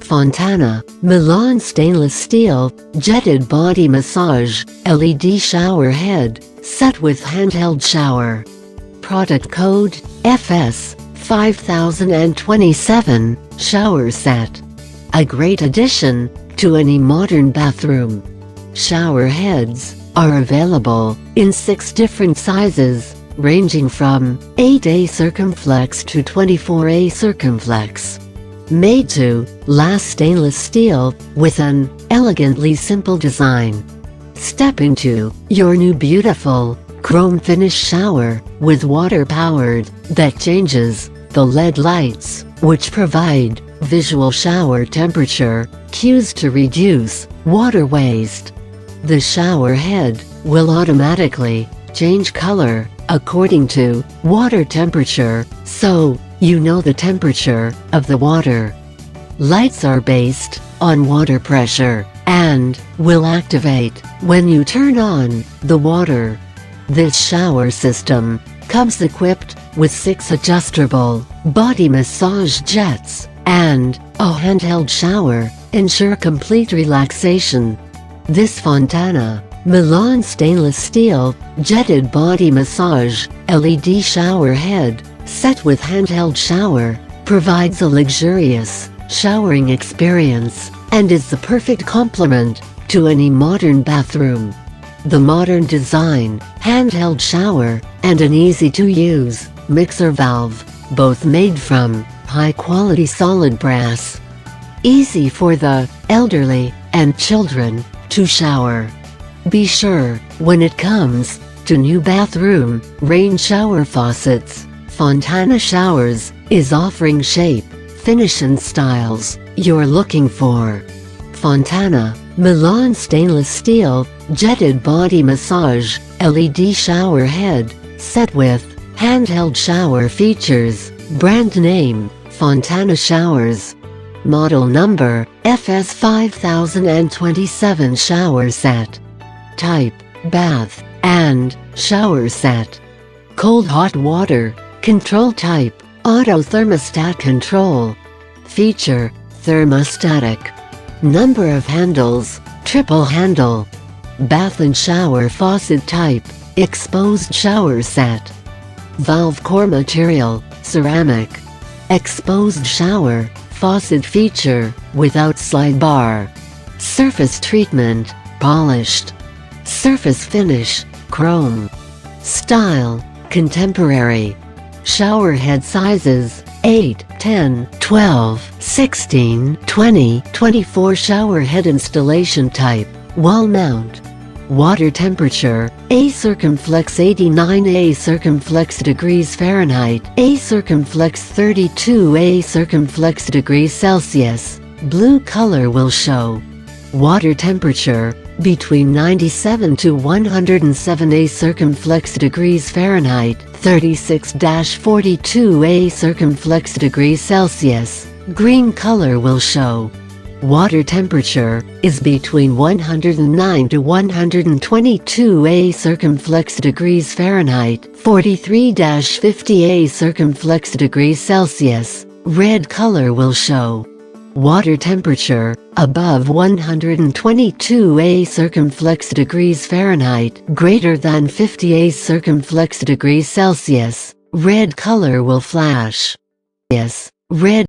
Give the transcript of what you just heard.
Fontana Milan stainless steel jetted body massage LED shower head set with handheld shower. Product code FS 5027 shower set. A great addition to any modern bathroom. Shower heads are available in 6 different sizes, ranging from 8A circumflex to 24A circumflex. Made to last stainless steel with an elegantly simple design. Step into your new beautiful chrome finish shower with water powered that changes the LED lights, which provide visual shower temperature cues to reduce water waste. The shower head will automatically change color according to water temperature, so you know the temperature of the water. Lights are based on water pressure and will activate when you turn on the water. This shower system comes equipped with 6 adjustable body massage jets and a handheld shower, ensure complete relaxation. This Fontana Milan stainless steel jetted body massage LED shower head set with handheld shower provides a luxurious showering experience and is the perfect complement to any modern bathroom. The modern design, handheld shower, and an easy-to-use mixer valve, both made from high-quality solid brass. Easy for the elderly and children to shower. Be sure, when it comes to new bathroom rain shower faucets, Fontana Showers is offering shape, finish and styles you're looking for. Fontana Milan stainless steel jetted body massage LED shower head set with handheld shower features. Brand name FontanaShowers. Model number FS 5027 shower set. Type bath and shower set. Cold hot water control type auto thermostat control. Feature thermostatic. Number of handles triple handle. Bath and shower faucet type exposed shower set. Valve core material ceramic. Exposed shower faucet feature without slide bar. Surface treatment polished. Surface finish chrome. Style contemporary. Shower head sizes 8, 10, 12, 16, 20, 24. Shower head installation type wall mount. Water temperature A circumflex 89 A circumflex degrees Fahrenheit A circumflex 32 A circumflex degrees Celsius. Blue color will show. Water temperature between 97 to 107 A circumflex degrees Fahrenheit 36-42 A circumflex degrees Celsius. Green color will show. Water temperature is between 109 to 122 A circumflex degrees Fahrenheit 43-50 A circumflex degrees Celsius. Red color will show. Water temperature above 122 A circumflex degrees Fahrenheit greater than 50 A circumflex degrees Celsius. Red color will flash. Yes, red.